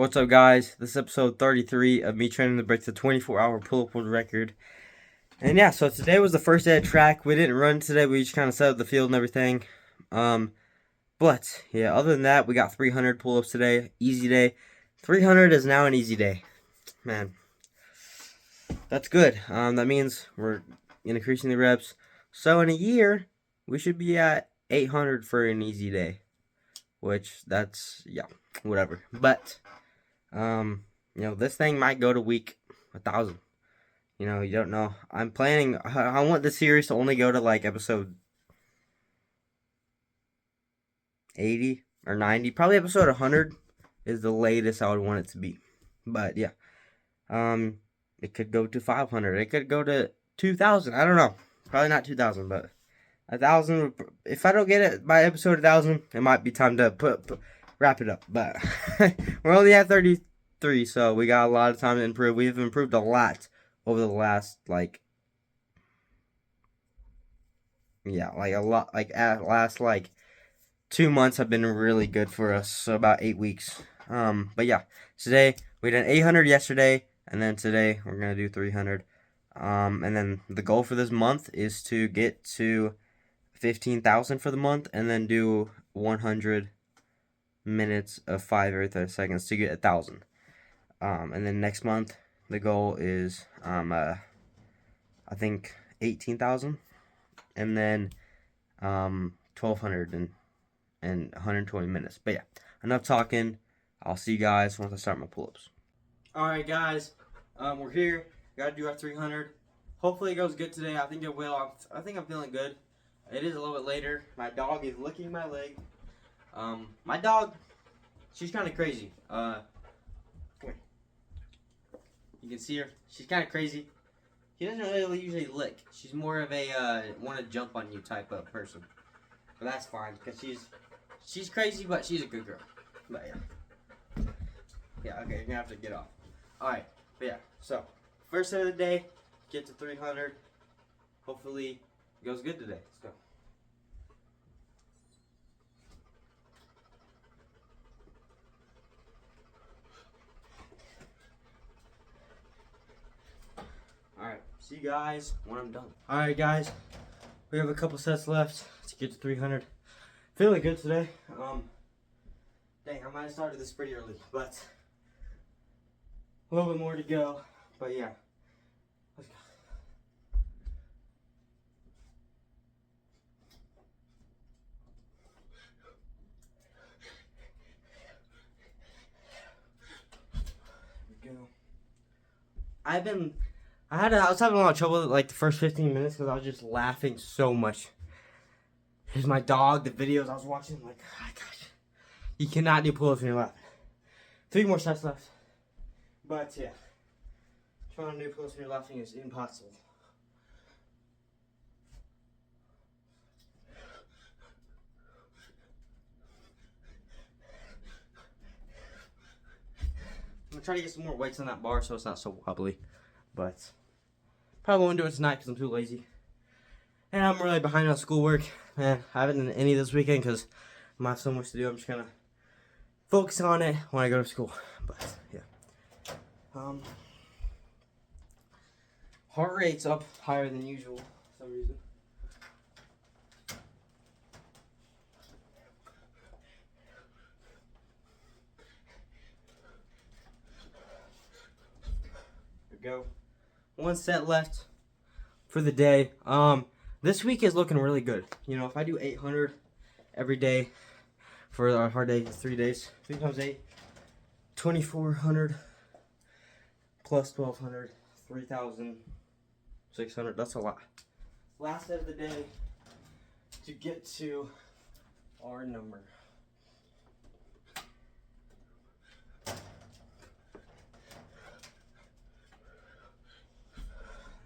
What's up, guys? This is episode 33 of me training to break the 24-hour pull-up world record. And yeah, so today was the first day of track. We didn't run today. We just kind of set up the field and everything. But yeah, other than that, we got 300 pull-ups today. Easy day. 300 is now an easy day. Man, that's good. That means we're increasing the reps. So in a year, we should be at 800 for an easy day. Which, that's, yeah, whatever. But this thing might go to week 1,000. You don't know. I'm planning. I want the series to only go to like episode 80 or 90. Probably episode 100 is the latest I would want it to be. But yeah, it could go to 500. It could go to 2,000. I don't know. Probably not 2,000, but 1,000. If I don't get it by episode 1,000, it might be time to wrap it up. But we're only at 33, so we got a lot of time to improve. We've improved a lot over the last last 2 months have been really good for us. So about 8 weeks. But yeah, today we did 800 yesterday, and then today we're gonna do 300. And then the goal for this month is to get to 15,000 for the month, and then do 100 minutes of 5 every 30 seconds to get 1,000. And then next month the goal is I think 18,000, and then 1,200 and 120 minutes. But yeah, enough talking. I'll see you guys once I start my pull-ups. All right, guys, we're here. Gotta do our 300. Hopefully it goes good today. I think it will. I think I'm feeling good. It is a little bit later. My dog is licking my leg. My dog, she's kind of crazy. Come here. You can see her. She's kind of crazy. She doesn't really usually lick. She's more of a want to jump on you type of person. But that's fine because she's crazy, but she's a good girl. But yeah. Yeah, okay, you're gonna have to get off. Alright, but yeah, so first set of the day, get to 300. Hopefully it goes good today. Let's go. Alright, see you guys when I'm done. Alright, guys, we have a couple sets left to get to 300. Feeling good today. Dang, I might have started this pretty early, but a little bit more to go. But yeah, let's go. Here we go. I was having a lot of trouble like the first 15 minutes because I was just laughing so much. Here's my dog, the videos I was watching, I'm like, oh gosh, you cannot do pull-ups when you're laughing. 3 more sets left. But yeah, trying to do pull-ups when you're laughing is impossible. I'm gonna try to get some more weights on that bar so it's not so wobbly. But probably won't do it tonight because I'm too lazy. And I'm really behind on schoolwork. Man, I haven't done any this weekend because I have so much to do. I'm just gonna focus on it when I go to school. But yeah. Heart rate's up higher than usual for some reason. There we go. 1 set left for the day. This week is looking really good. If I do 800 every day for our hard day, 3 days, 3 times 8, 2,400 plus 1,200, 3,600. That's a lot. Last set of the day to get to our number.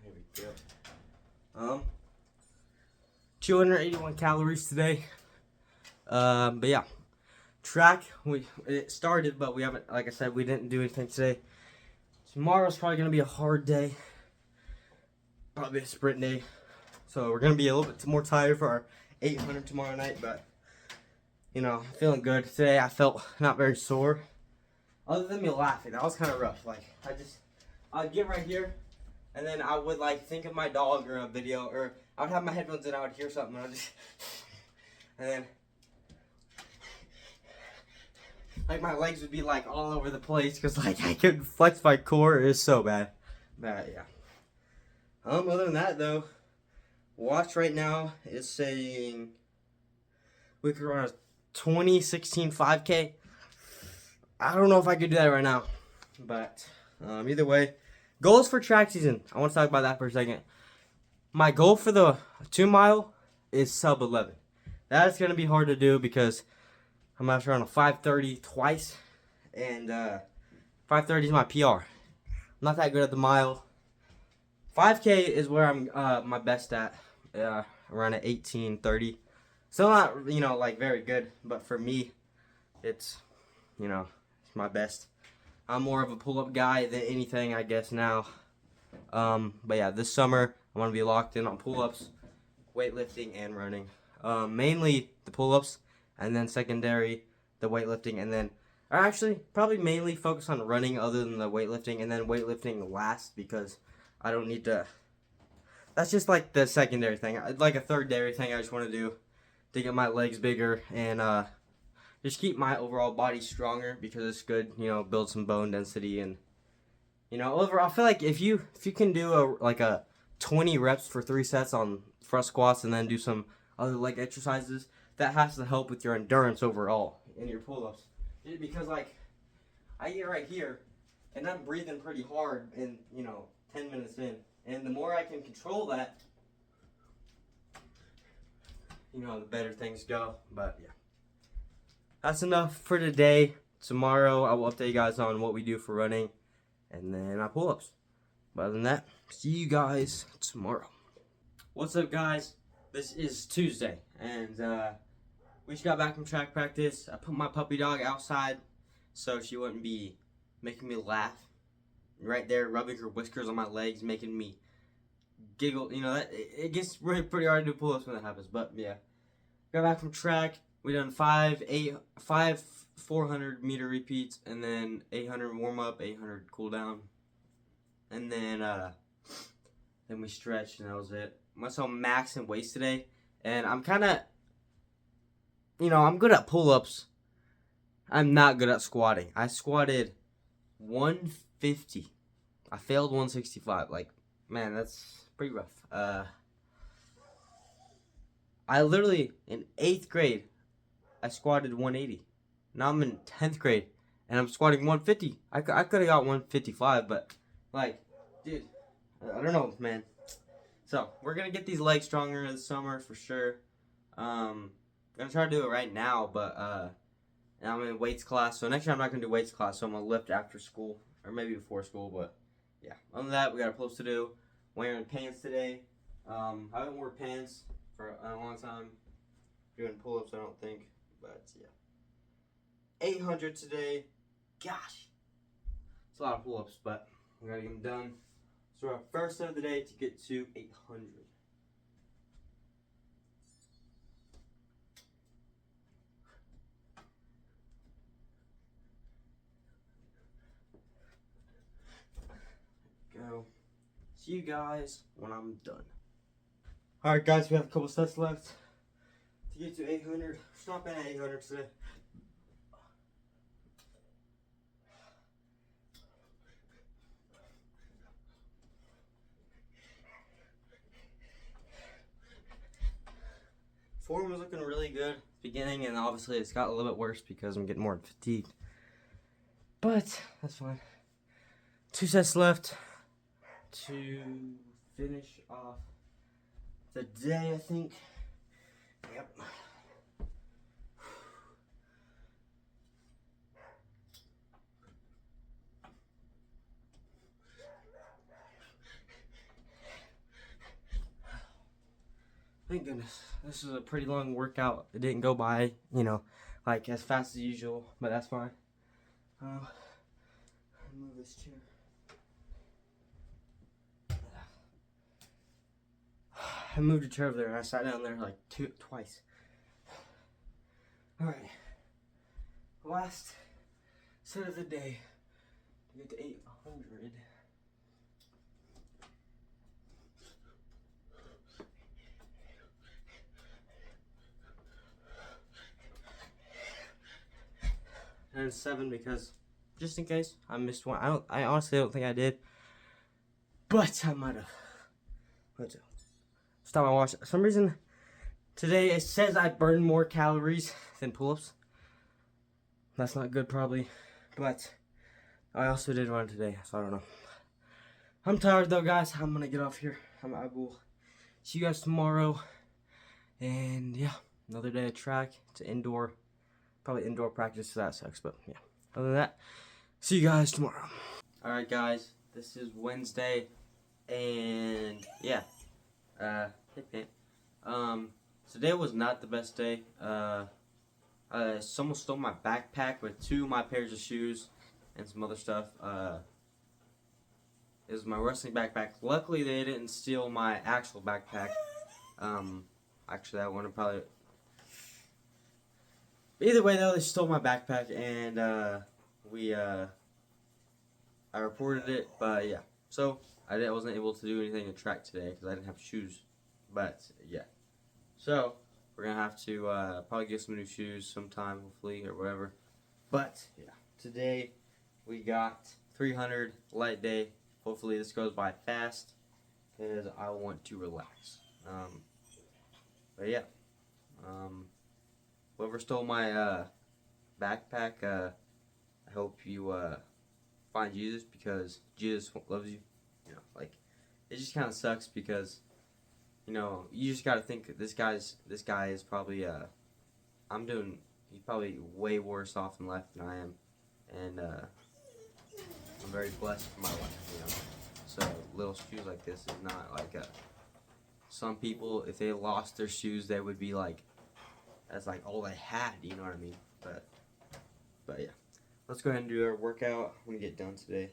Here we go. 281 calories today. But yeah, track, it started, but we haven't, like I said, we didn't do anything today. Tomorrow's probably going to be a hard day. Probably a sprint day. So we're going to be a little bit more tired for our 800 tomorrow night, but, feeling good. Today I felt not very sore. other than me laughing, that was kind of rough. Like, I'd get right here, and then I would, like, think of my dog or a video, or I would have my headphones in, I would hear something, and I would just, and then, like, my legs would be, like, all over the place, because, like, I couldn't flex my core. It was so bad. But, yeah. Other than that, though, watch right now is saying we could run a 2016 5K. I don't know if I could do that right now, but either way, goals for track season. I want to talk about that for a second. My goal for the 2 mile is sub 11. That's going to be hard to do because I'm after on a 5:30 twice, and 5:30 is my PR. I'm not that good at the mile. 5K is where I'm my best at, around at 18:30. Still not, like very good, but for me, it's, it's my best. I'm more of a pull-up guy than anything, I guess, now. But yeah, this summer, I want to be locked in on pull-ups, weightlifting, and running. Mainly the pull-ups, and then secondary, the weightlifting, and then, or actually, probably mainly focus on running other than the weightlifting, and then weightlifting last, because I don't need to, that's just like the secondary thing, like a thirdary thing I just want to do to get my legs bigger, and just keep my overall body stronger, because it's good, build some bone density, and overall, I feel like if you can do a 20 reps for 3 sets on front squats, and then do some other leg exercises, that has to help with your endurance overall in your pull-ups. Because like I get right here, and I'm breathing pretty hard, and 10 minutes in, and the more I can control that, the better things go. But yeah, that's enough for today. Tomorrow I will update you guys on what we do for running, and then my pull-ups. But other than that, see you guys tomorrow. What's up, guys? This is Tuesday, and we just got back from track practice. I put my puppy dog outside so she wouldn't be making me laugh. Right there, rubbing her whiskers on my legs, making me giggle. It gets really pretty hard to do pull-ups when that happens. But yeah, got back from track. We done 5 400-meter repeats, and then 800 warm up, 800 cool down, and then we stretched, and that was it. I went on max and weights today, and I'm kind of, I'm good at pull-ups. I'm not good at squatting. I squatted 150. I failed 165. Like, man, that's pretty rough. I literally, in 8th grade, I squatted 180. Now I'm in 10th grade, and I'm squatting 150. I could have got 155, but, like, dude, I don't know, man. So, we're going to get these legs stronger this summer, for sure. I'm going to try to do it right now, but, I'm in weights class, so next year I'm not going to do weights class, so I'm going to lift after school, or maybe before school, but, yeah. Other than that, we got our pull-ups to do. Wearing pants today. I haven't worn pants for a long time. Doing pull-ups, I don't think, but, yeah. 800 today. Gosh. It's a lot of pull-ups, but we got to get them done. So our first set of the day to get to 800. Go. See you guys when I'm done. Alright guys, we have a couple sets left to get to 800. Stopping at 800 today. Form was looking really good at the beginning, and obviously it's got a little bit worse because I'm getting more fatigued. But that's fine. 2 sets left to finish off the day, I think. Yep. Thank goodness. This is a pretty long workout. It didn't go by, like as fast as usual, but that's fine. Move this chair. I moved a chair over there and I sat down there like twice. Alright. Last set of the day to get to 800. And 7 because just in case I missed one. I honestly don't think I did, but I might have. Let's stop my watch. For some reason today it says I burned more calories than pull-ups. That's not good probably, but I also did run today, so I don't know. I'm tired though, guys. I'm gonna get off here. I will see you guys tomorrow, and yeah, another day of track. It's indoor. Probably indoor practice, so that sucks, but yeah. Other than that, see you guys tomorrow. Alright guys, this is Wednesday, and yeah. Today was not the best day. Someone stole my backpack with 2 of my pairs of shoes and some other stuff. It was my wrestling backpack. Luckily they didn't steal my actual backpack. Actually that one probably... Either way though, they stole my backpack, and I reported it, but yeah. So I wasn't able to do anything in track today because I didn't have shoes. But yeah. So we're gonna have to probably get some new shoes sometime, hopefully, or whatever. But yeah, today we got 300 light day. Hopefully this goes by fast because I want to relax. But yeah. Whoever stole my backpack, I hope you find Jesus, because Jesus loves you. You know, like, it just kind of sucks because, you know, you just gotta think this guy is probably he's probably way worse off in life than I am, and I'm very blessed for my life. You know, so little shoes like this is not like some people, if they lost their shoes, they would be like, that's like all they had, you know what I mean? But yeah, let's go ahead and do our workout when we get done today.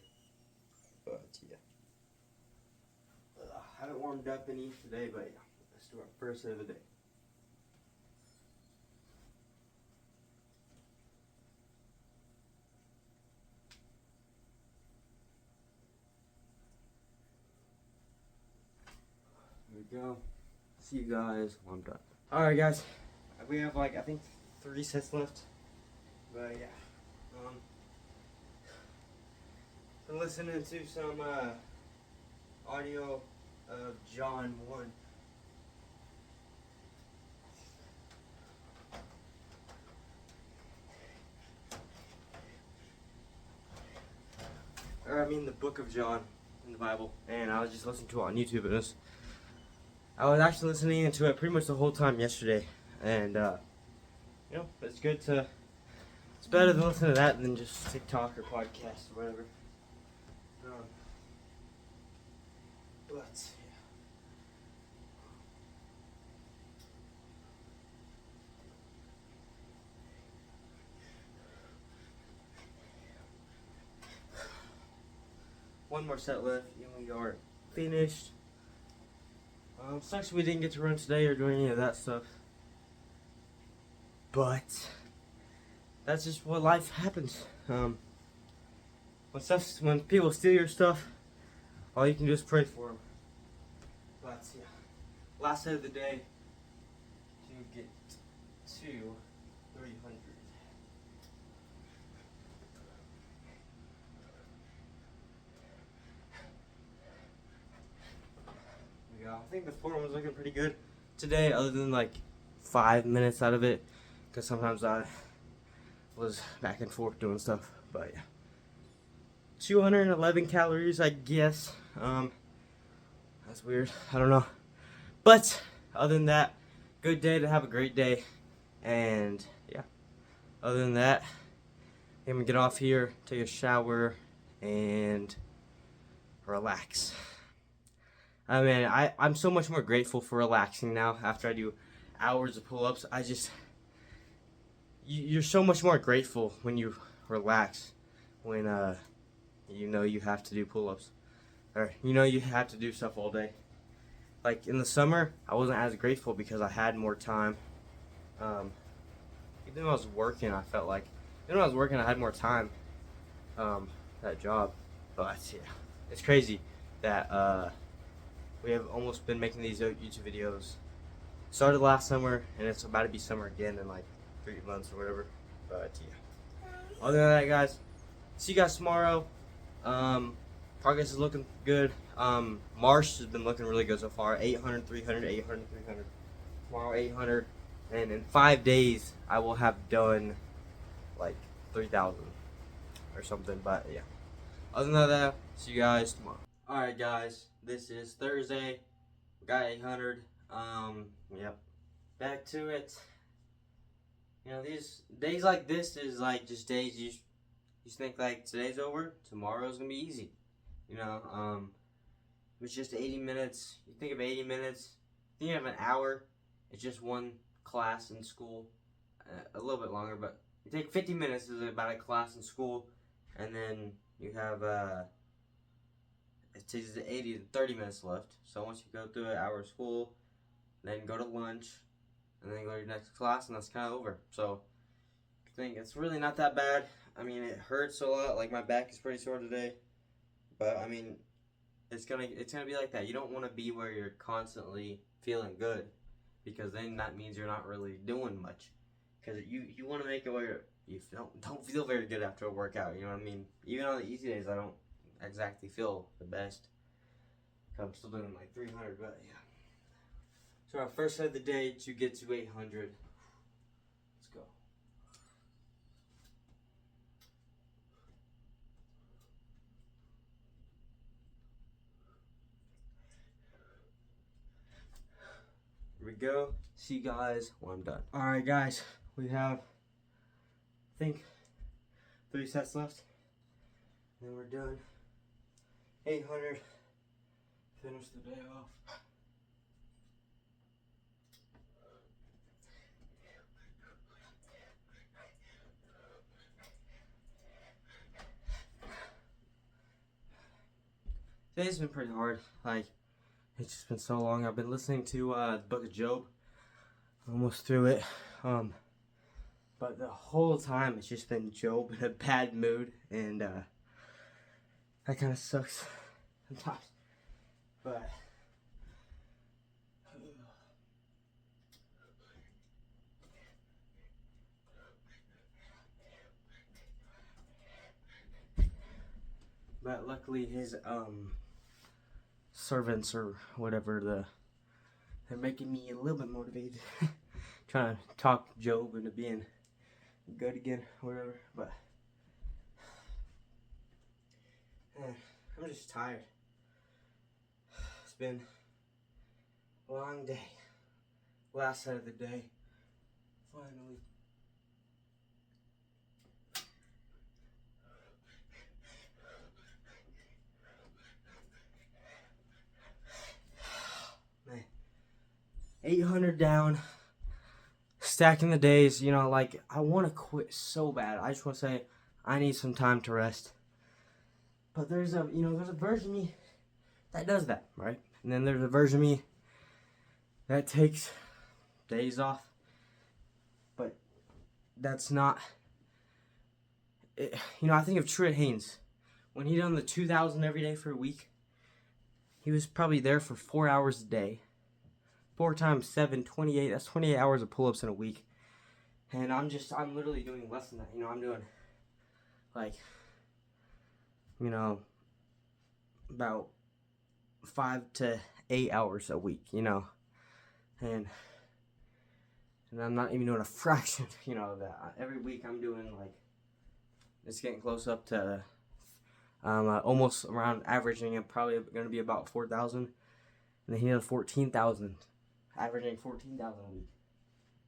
But yeah, I haven't warmed up any today, but yeah, let's do our first set of the day. Here we go. See you guys when I'm done. Alright guys, we have like, I think 3 sets left, but yeah, been listening to some audio of John 1. Or I mean the book of John in the Bible, and I was just listening to it on YouTube, and I was actually listening to it pretty much the whole time yesterday, and you know, it's better to listen to that than just TikTok or podcast or whatever. But yeah. One more set left, and we are finished. Sucks we didn't get to run today or do any of that stuff. But that's just what life happens. When people steal your stuff, all you can do is pray for them. But yeah, last set of the day to get to 300. I think the form was looking pretty good today, other than like 5 minutes out of it, because sometimes I was back and forth doing stuff. But yeah, 211 calories, I guess. That's weird. I don't know. But other than that, good day to have a great day. And yeah, other than that, I'm gonna get off here, take a shower, and relax. I mean, I'm so much more grateful for relaxing now after I do hours of pull-ups. You're so much more grateful when you relax, when you know you have to do pull-ups, or you know you have to do stuff all day. Like in the summer, I wasn't as grateful because I had more time. Even though I was working, I felt like, even when I was working, I had more time. that job. But yeah, it's crazy that we have almost been making these YouTube videos. Started last summer, and it's about to be summer again in like 3 months or whatever. But yeah, other than that, guys, see you guys tomorrow. Progress is looking good. Marsh has been looking really good so far. 800, 300, 800, 300. Tomorrow 800, and in 5 days I will have done like 3,000 or something. But yeah, other than that, see you guys tomorrow. All right, guys, this is Thursday. We got 800. Yep. Back to it. You know, these days like this is like just days you think like today's over, tomorrow's gonna be easy. You know, it's just 80 minutes. You think of 80 minutes, think of an hour. It's just one class in school, a little bit longer, but you take 50 minutes is about a class in school, and then you have it takes 80 to 30 minutes left. So once you go through an hour of school, then go to lunch, and then go to your next class, and that's kind of over. So I think it's really not that bad. I mean, it hurts a lot. Like my back is pretty sore today, but I mean, it's gonna be like that. You don't want to be where you're constantly feeling good, because then that means you're not really doing much. Because you want to make it where you don't feel very good after a workout. You know what I mean? Even on the easy days, I don't exactly feel the best. I'm still doing like 300, but yeah. So our first set of the day to get to 800. Let's go. Here we go. See you guys when I'm done. Alright, guys. We have, I think, 3 sets left. Then we're done. 800. Finish the day off. Today's been pretty hard. Like, it's just been so long. I've been listening to the Book of Job. Almost through it. But the whole time it's just been Job in a bad mood, and that kind of sucks sometimes. But luckily his servants or whatever, they're making me a little bit motivated. Trying to talk Job into being good again, whatever. But I'm just tired. It's been a long day. Last set of the day. Finally. Man. 800 down. Stacking the days, you know, like, I want to quit so bad. I just want to say, I need some time to rest. But there's a version of me that does that, right? And then there's a version of me that takes days off. But that's not, I think of Truett Haynes. When he done the 2,000 every day for a week, he was probably there for 4 hours a day. 4 times 7, 28. That's 28 hours of pull-ups in a week. And I'm literally doing less than that. I'm doing, like, about 5 to 8 hours a week, And I'm not even doing a fraction, of that. Every week I'm doing, like, it's getting close up to almost around averaging it, probably going to be about 4,000. And then he did 14,000. Averaging 14,000 a week.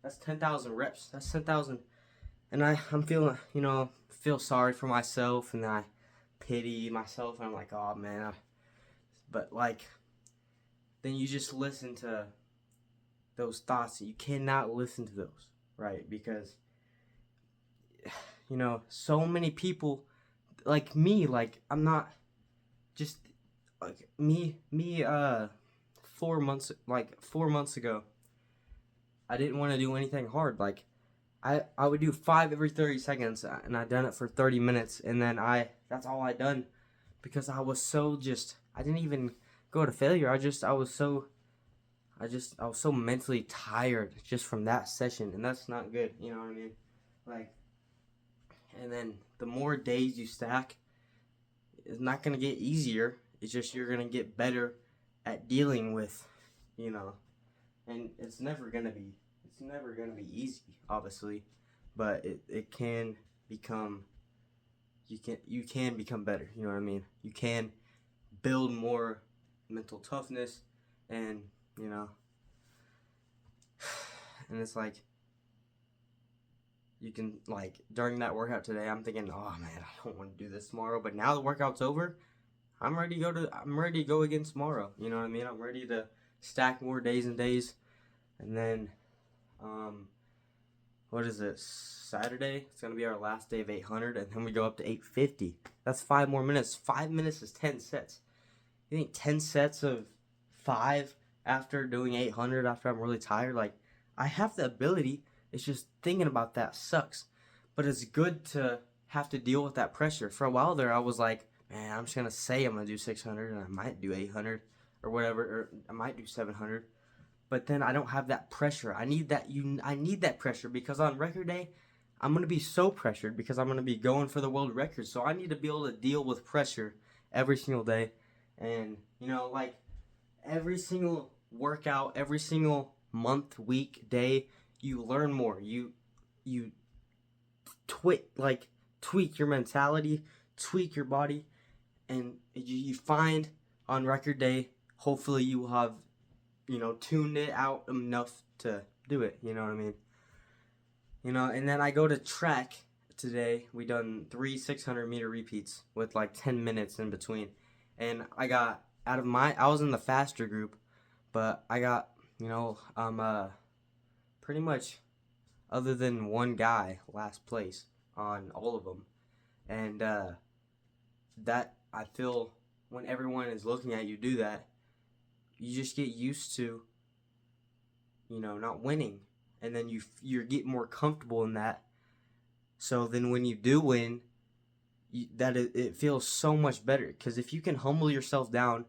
That's 10,000 reps. That's 10,000. And I'm feeling, feel sorry for myself, and I pity myself, and I'm like, oh man. But like, then you just listen to those thoughts. You cannot listen to those, right? Because, so many people, like me, like, I'm not just, like, me, 4 months ago, I didn't want to do anything hard. Like, I would do 5 every 30 seconds, and I done it for 30 minutes, and then that's all I done, because I was so I didn't even go to failure. I was so mentally tired just from that session, and that's not good. You know what I mean? Like, and then the more days you stack, it's not gonna get easier. It's just you're gonna get better at dealing with, you know, and it's never gonna be easy, obviously, but it can become, you can become better. You know what I mean? You can build more mental toughness, and you know, and it's like, you can, like, during that workout today, I'm thinking, oh man, I don't want to do this tomorrow. But now the workout's over, I'm ready to go again tomorrow. You know what I mean? I'm ready to stack more days and days. And then, what is it? Saturday? It's gonna be our last day of 800, and then we go up to 850. That's 5 more minutes. 5 minutes is 10 sets. You think 10 sets of 5 after doing 800 after I'm really tired? Like, I have the ability. It's just thinking about that sucks. But it's good to have to deal with that pressure. For a while there, I was like, man, I'm just going to say I'm going to do 600, and I might do 800 or whatever, or I might do 700. But then I don't have that pressure. I need that pressure, because on record day, I'm going to be so pressured because I'm going to be going for the world record. So I need to be able to deal with pressure every single day. And, you know, like, every single workout, every single month, week, day, you learn more. You tweak your mentality, tweak your body, and you find on record day, hopefully you will have, you know, tuned it out enough to do it. You know what I mean? You know, and then I go to track today. We done 3 600-meter repeats with like 10 minutes in between. And I got I was in the faster group, but I got, you know, pretty much, other than one guy, last place on all of them. And that, I feel, when everyone is looking at you do that, you just get used to, you know, not winning, and then you get more comfortable in that. So then when you do win, it feels so much better, because if you can humble yourself down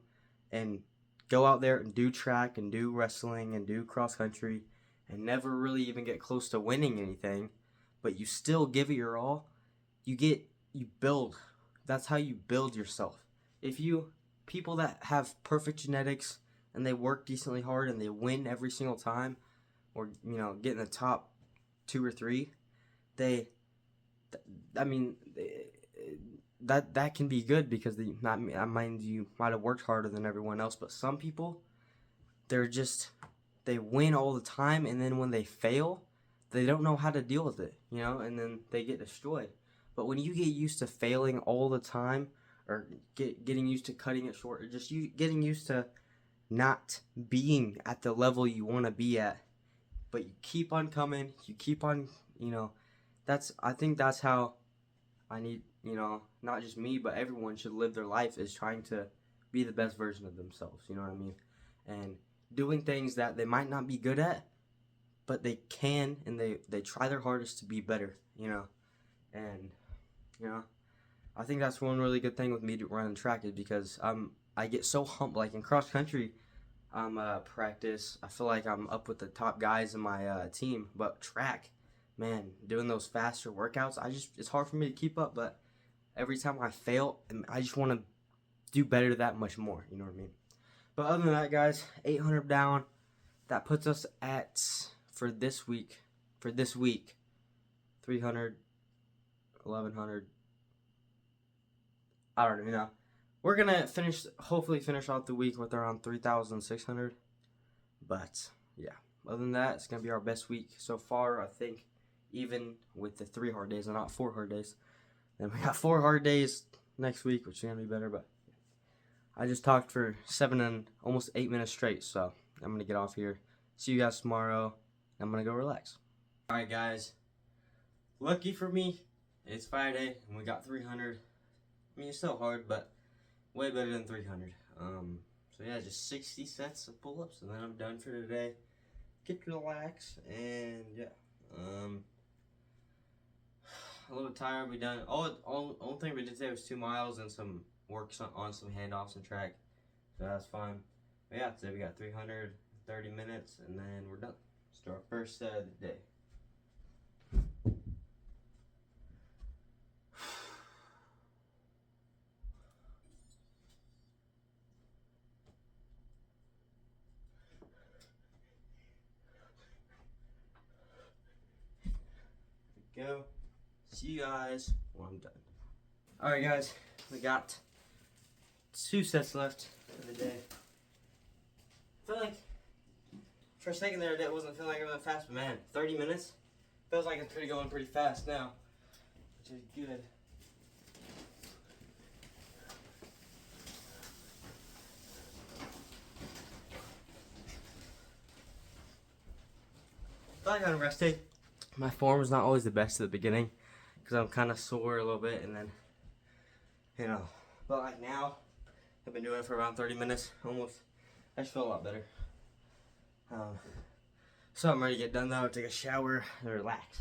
and go out there and do track and do wrestling and do cross country and never really even get close to winning anything, but you still give it your all, you build. That's how you build yourself. People that have perfect genetics and they work decently hard and they win every single time, or, you know, get in the top 2 or 3, that can be good, because you might have worked harder than everyone else. But some people, they win all the time, and then when they fail, they don't know how to deal with it, you know, and then they get destroyed. But when you get used to failing all the time, or getting used to cutting it short, or just getting used to not being at the level you want to be at, but you keep on coming, you keep on, you know, I think that's how I need, you know, not just me, but everyone should live their life, is trying to be the best version of themselves, you know what I mean? And doing things that they might not be good at, but they can, and they try their hardest to be better, you know? And, you know, I think that's one really good thing with me running track, is because I get so humbled. Like in cross country, practice, I feel like I'm up with the top guys in my team. But track, man, doing those faster workouts, it's hard for me to keep up. But every time I fail, I just want to do better that much more. You know what I mean? But other than that, guys, 800 down. That puts us at, for this week, 300, 1100. I don't even know. We're going to hopefully finish out the week with around 3,600. But, yeah. Other than that, it's going to be our best week so far, I think, even with the 3 hard days and not 4 hard days. Then we got 4 hard days next week, which is going to be better. But I just talked for 7 and almost 8 minutes straight, so I'm going to get off here. See you guys tomorrow. I'm going to go relax. All right, guys. Lucky for me, it's Friday, and we got 300. I mean, it's still hard, but way better than 300. So yeah, just 60 sets of pull-ups, and then I'm done for today. Get to relax, and yeah. a little tired. We done only thing we did today was 2 miles and some work on some handoffs and track, so that's fine. But yeah, today we got 330 minutes and then we're done. Let's do our first set of the day. Go. See you guys when I'm done. Alright guys, we got 2 sets left of the day. I feel like for a second there it wasn't feeling like it went fast, but man, 30 minutes feels like it's going pretty fast now, which is good. I feel like on rest day, my form is not always the best at the beginning because I'm kind of sore a little bit, and then, you know, but like now, I've been doing it for around 30 minutes, almost. I just feel a lot better. So I'm ready to get done though, take a shower, and relax.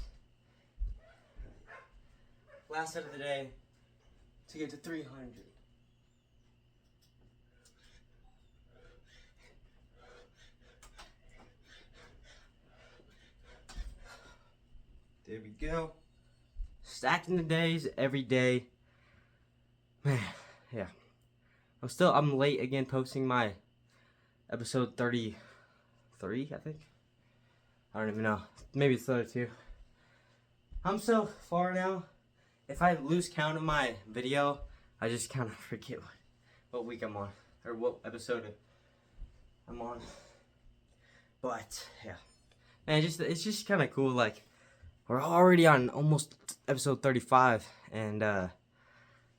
Last set of the day to get to 300. There we go. Stacking the days every day. Man, yeah. I'm late again posting my episode 33, I think. I don't even know. Maybe it's 32. I'm so far now. If I lose count of my video, I just kind of forget what week I'm on. Or what episode I'm on. But, yeah. Man, it's just kind of cool, like, we're already on almost episode 35, and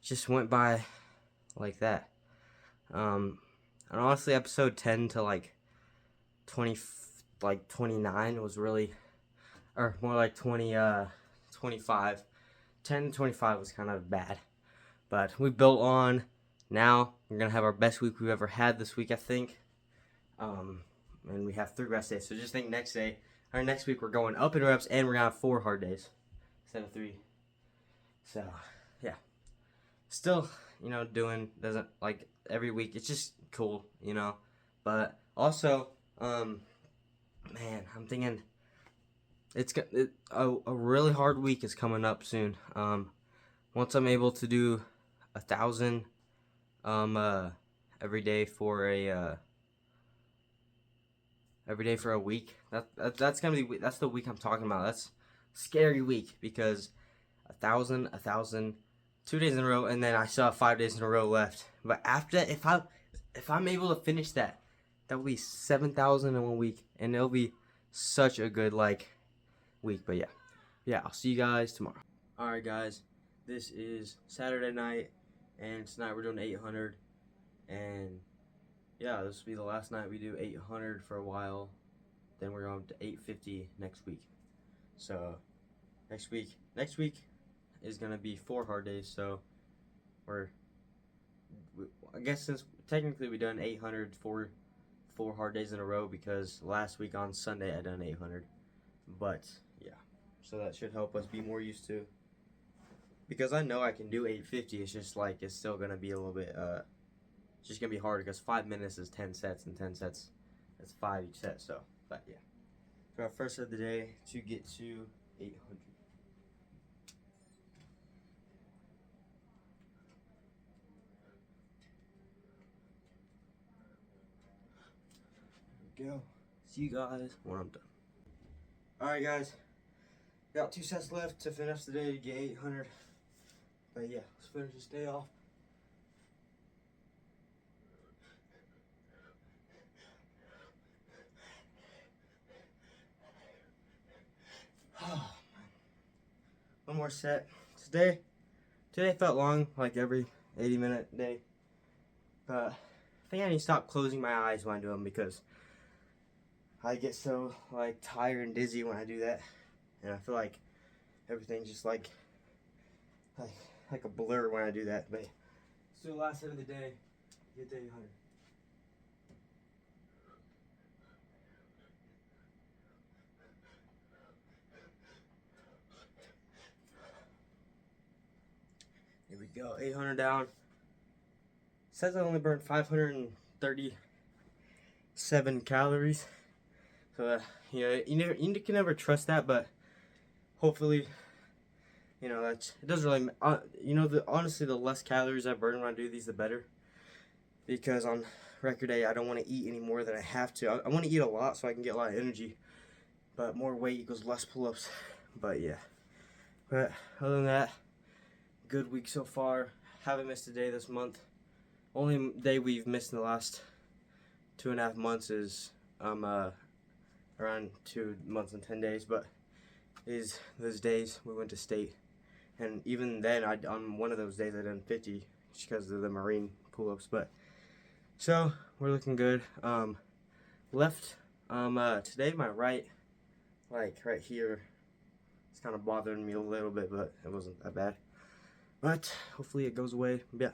just went by like that. And honestly, episode 10 to like 29 was really, or more like 25. 10 to 25 was kind of bad, but we built on. Now we're gonna have our best week we've ever had this week, I think. And we have 3 rest days, so just think next week we're going up in reps, and we're gonna have 4 hard days instead of 3. So, yeah. Still, you know, doesn't like every week. It's just cool, you know. But also, man, I'm thinking a really hard week is coming up soon. Once I'm able to do 1,000, every day for a week. That's gonna be that's the week I'm talking about. That's a scary week because 1,000, 2 days in a row, and then I still have 5 days in a row left. But after, if I'm able to finish that will be 7,000 in 1 week, and it'll be such a good week. But yeah, I'll see you guys tomorrow. All right, guys, this is Saturday night, and tonight we're doing 800, and yeah, this will be the last night we do 800 for a while. Then we're going to 850 next week. So next week is gonna be 4 hard days. So I guess since technically we done 800 for 4 hard days in a row, because last week on Sunday I done 800. But yeah, so that should help us be more used to. Because I know I can do 850. It's just it's still gonna be a little bit it's just gonna be hard because 5 minutes is 10 sets, and 10 sets that's 5 each set. So, but yeah, for our first of the day to get to 800. Go. See you guys when I'm done. Alright, guys. Got 2 sets left to finish the day to get 800. But yeah, let's finish this day off. Oh, one more set. Today felt long, like every 80-minute day. But I think I need to stop closing my eyes when I do them, because I get so tired and dizzy when I do that, and I feel like everything's just like a blur when I do that. But let's do the last set of the day. Get to 800. we go. 800 down. It says I only burned 537 calories. So yeah, you can never trust that, but hopefully, you know, it doesn't really. Honestly, the less calories I burn when I do these, the better. Because on record day, I don't want to eat any more than I have to. I want to eat a lot so I can get a lot of energy. But more weight equals less pull-ups. But yeah. But other than that, good week so far. Haven't missed a day this month. Only day we've missed in the last 2.5 months is around 2 months and 10 days. But is those days we went to state, and even then, on one of those days I done 50 just because of the marine pull-ups. But so we're looking good. Left today my right, like right here, it's kind of bothering me a little bit, but it wasn't that bad. But hopefully it goes away. Yeah,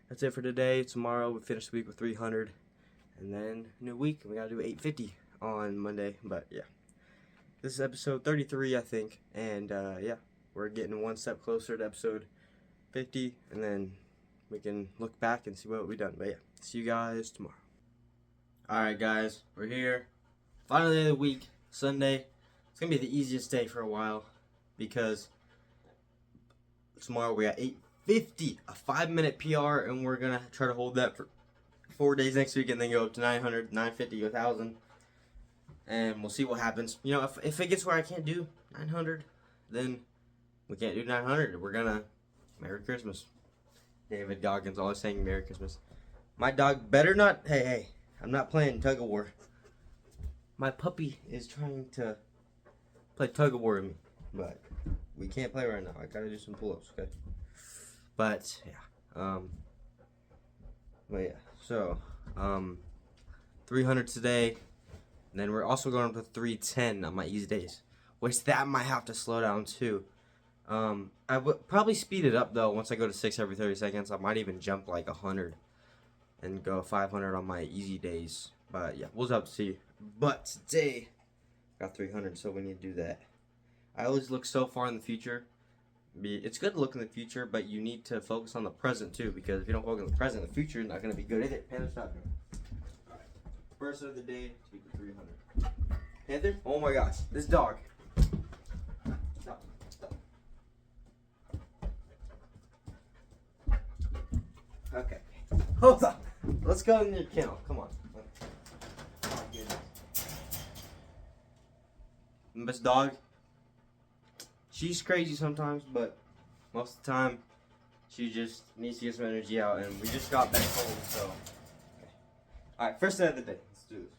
that's it for today. Tomorrow we finish the week with 300, and then new week we gotta do 850 on Monday. But yeah, this is episode 33, I think, and yeah, we're getting one step closer to episode 50, and then we can look back and see what we've done. But yeah, see you guys tomorrow. Alright guys, we're here. Final day of the week, Sunday. It's going to be the easiest day for a while because tomorrow we got 850, a 5-minute PR, and we're going to try to hold that for 4 days next week and then go up to 900, 950, 1,000. And we'll see what happens. You know, if it gets where I can't do 900, then we can't do 900. We're going to Merry Christmas. David Goggins always saying Merry Christmas. My dog better not. Hey, I'm not playing tug of war. My puppy is trying to play tug of war with me, but we can't play right now. I gotta do some pull-ups, okay? But yeah, So 300 today, and then we're also going up to 310 on my easy days, which that might have to slow down too. I would probably speed it up though once I go to 6 every 30 seconds. I might even jump like 100 and go 500 on my easy days. But yeah, we'll have to see. But today, got 300, so we need to do that. I always look so far in the future. It's good to look in the future, but you need to focus on the present too, because if you don't focus on the present, the future is not going to be good, is it? Panther, stop here. Alright, first of the day, to equal 300. Panther? Oh my gosh, this dog. Stop. Okay. Hold on. Let's go in your kennel. Come on. Oh, goodness. This dog, she's crazy sometimes, but most of the time, she just needs to get some energy out, and we just got back home, so. Okay. Alright, first day of the day. Let's do this.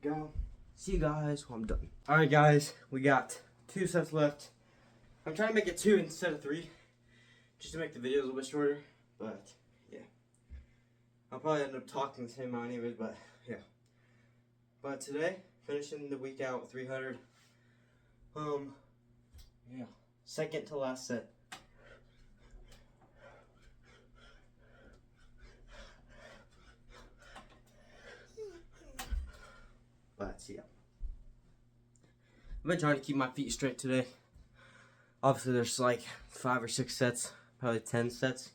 Go. See you guys when I'm done. Alright guys, we got 2 sets left. I'm trying to make it 2 instead of 3, just to make the videos a little bit shorter, but yeah. I'll probably end up talking the same amount anyways, but yeah. But today, finishing the week out with 300. Yeah. Second to last set. But yeah, I've been trying to keep my feet straight today. Obviously there's like 5 or 6 sets, probably 10 sets,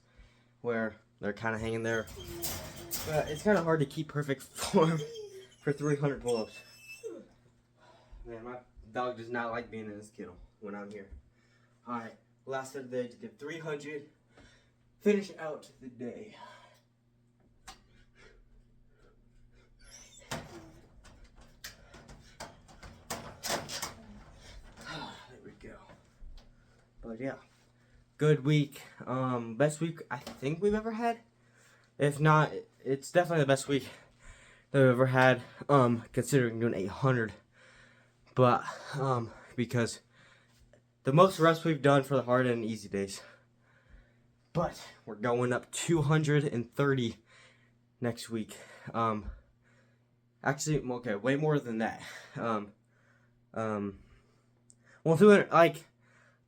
where they're kind of hanging there. But it's kind of hard to keep perfect form for 300 pull-ups. Man, my dog does not like being in this kennel when I'm here. Alright, last set of the day to get 300. Finish out the day. But yeah, good week. Best week I think we've ever had. If not, it's definitely the best week that we've ever had. Considering doing 800. But because the most reps we've done for the hard and easy days. But we're going up 230 next week. Actually, okay, way more than that. Well, 200, like.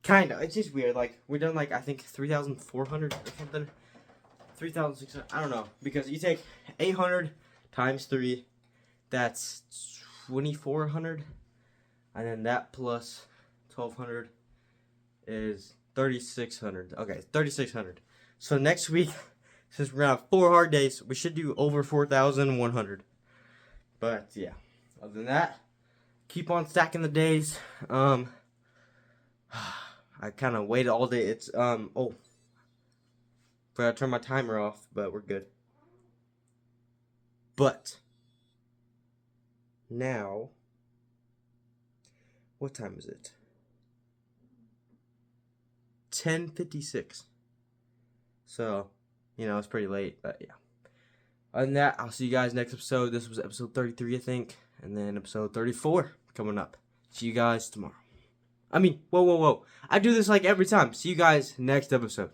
Kind of. It's just weird. Like, we're done, like, I think 3,400 or something. 3,600. I don't know, because you take 800 times 3, that's 2,400, and then that plus 1,200 is 3,600. Okay, 3,600. So next week, since we're gonna have 4 hard days, we should do over 4,100. But yeah, other than that, keep on stacking the days. I kind of waited all day. It's forgot to turn my timer off, but we're good. But now, what time is it? 10:56. So, it's pretty late, but yeah. Other than that, I'll see you guys next episode. This was episode 33, I think, and then episode 34 coming up. See you guys tomorrow. I mean, whoa. I do this like every time. See you guys next episode.